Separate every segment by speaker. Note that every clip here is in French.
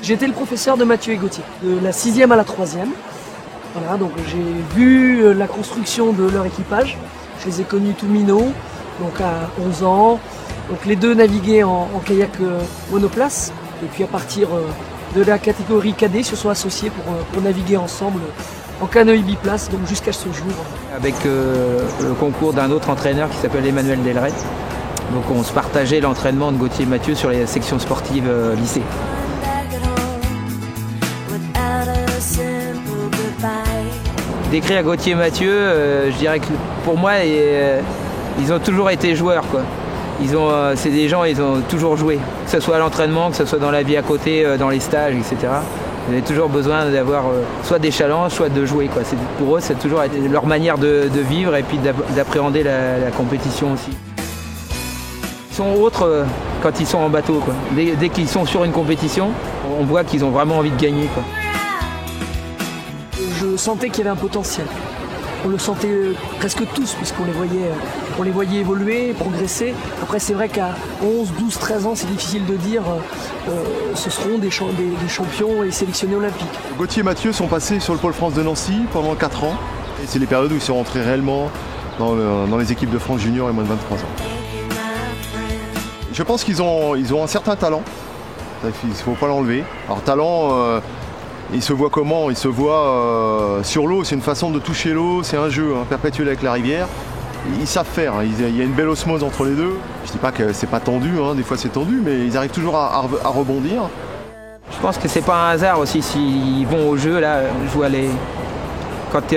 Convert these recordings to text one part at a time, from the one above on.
Speaker 1: J'étais le professeur de Mathieu et Gauthier, de la 6e à la 3e. Voilà, donc j'ai vu la construction de leur équipage. Je les ai connus tout minots, donc à 11 ans. Donc les deux naviguaient en kayak monoplace. Et puis à partir de la catégorie cadet, se sont associés pour naviguer ensemble en canoë biplace, donc jusqu'à ce jour.
Speaker 2: Avec le concours d'un autre entraîneur qui s'appelle Emmanuel Delret. Donc on se partageait l'entraînement de Gauthier et Mathieu sur les sections sportives lycée. Décrire Gauthier et Mathieu, je dirais que pour moi, ils ont toujours été joueurs, quoi. C'est des gens, ils ont toujours joué, que ce soit à l'entraînement, que ce soit dans la vie à côté, dans les stages, etc. Ils avaient toujours besoin d'avoir soit des challenges, soit de jouer, quoi. Pour eux, c'est toujours été leur manière de vivre et puis d'appréhender la compétition aussi. Ils sont autres quand ils sont en bateau, quoi. Dès qu'ils sont sur une compétition, on voit qu'ils ont vraiment envie de gagner, quoi.
Speaker 1: Je sentais qu'il y avait un potentiel. On le sentait presque tous, puisqu'on les voyait évoluer, progresser. Après, c'est vrai qu'à 11, 12, 13 ans, c'est difficile de dire ce seront des champions et sélectionnés olympiques.
Speaker 3: Gauthier et Mathieu sont passés sur le Pôle France de Nancy pendant 4 ans. Et c'est les périodes où ils sont rentrés réellement dans les équipes de France junior et moins de 23 ans. Je pense qu'ils ont un certain talent. Il ne faut pas l'enlever. Alors talent... il se voit comment? Il se voit sur l'eau, c'est une façon de toucher l'eau, c'est un jeu perpétuel avec la rivière. Ils savent faire, il y a une belle osmose entre les deux. Je dis pas que c'est pas tendu, des fois c'est tendu, mais ils arrivent toujours à rebondir.
Speaker 2: Je pense que c'est pas un hasard aussi s'ils vont au jeu. Là, je vois quand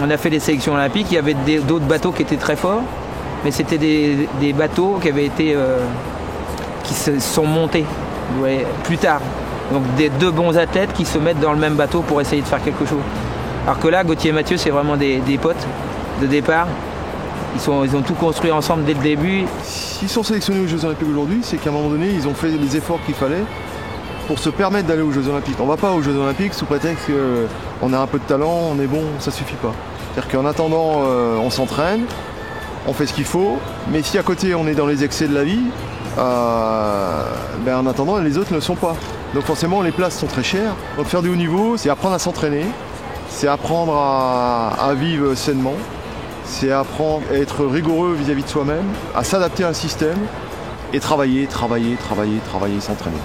Speaker 2: on a fait les sélections olympiques, il y avait d'autres bateaux qui étaient très forts, mais c'était des bateaux qui avaient été qui se sont montés plus tard. Donc des deux bons athlètes qui se mettent dans le même bateau pour essayer de faire quelque chose. Alors que là, Gauthier et Mathieu, c'est vraiment des potes de départ. Ils ont tout construit ensemble dès le début.
Speaker 3: S'ils sont sélectionnés aux Jeux Olympiques aujourd'hui, c'est qu'à un moment donné, ils ont fait les efforts qu'il fallait pour se permettre d'aller aux Jeux Olympiques. On ne va pas aux Jeux Olympiques sous prétexte qu'on a un peu de talent, on est bon, ça ne suffit pas. C'est-à-dire qu'en attendant, on s'entraîne, on fait ce qu'il faut, mais si à côté on est dans les excès de la vie, en attendant, les autres ne le sont pas. Donc forcément, les places sont très chères. Donc faire du haut niveau, c'est apprendre à s'entraîner, c'est apprendre à vivre sainement, c'est apprendre à être rigoureux vis-à-vis de soi-même, à s'adapter à un système et travailler, s'entraîner.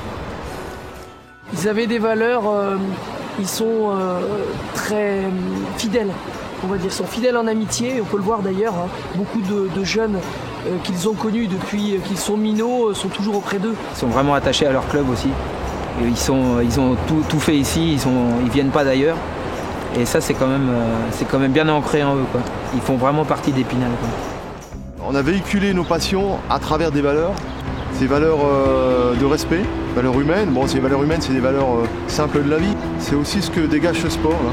Speaker 1: Ils avaient des valeurs, ils sont très fidèles. On va dire, ils sont fidèles en amitié, on peut le voir d'ailleurs. Beaucoup de jeunes qu'ils ont connus depuis qu'ils sont minots sont toujours auprès d'eux.
Speaker 2: Ils sont vraiment attachés à leur club aussi. Ils ont tout fait ici, ils viennent pas d'ailleurs. Et ça, c'est quand même bien ancré en eux, quoi. Ils font vraiment partie d'Épinal, quoi.
Speaker 3: On a véhiculé nos passions à travers des valeurs. Ces valeurs de respect, valeurs humaines. Bon, ces valeurs humaines, c'est des valeurs simples de la vie. C'est aussi ce que dégage ce sport, là.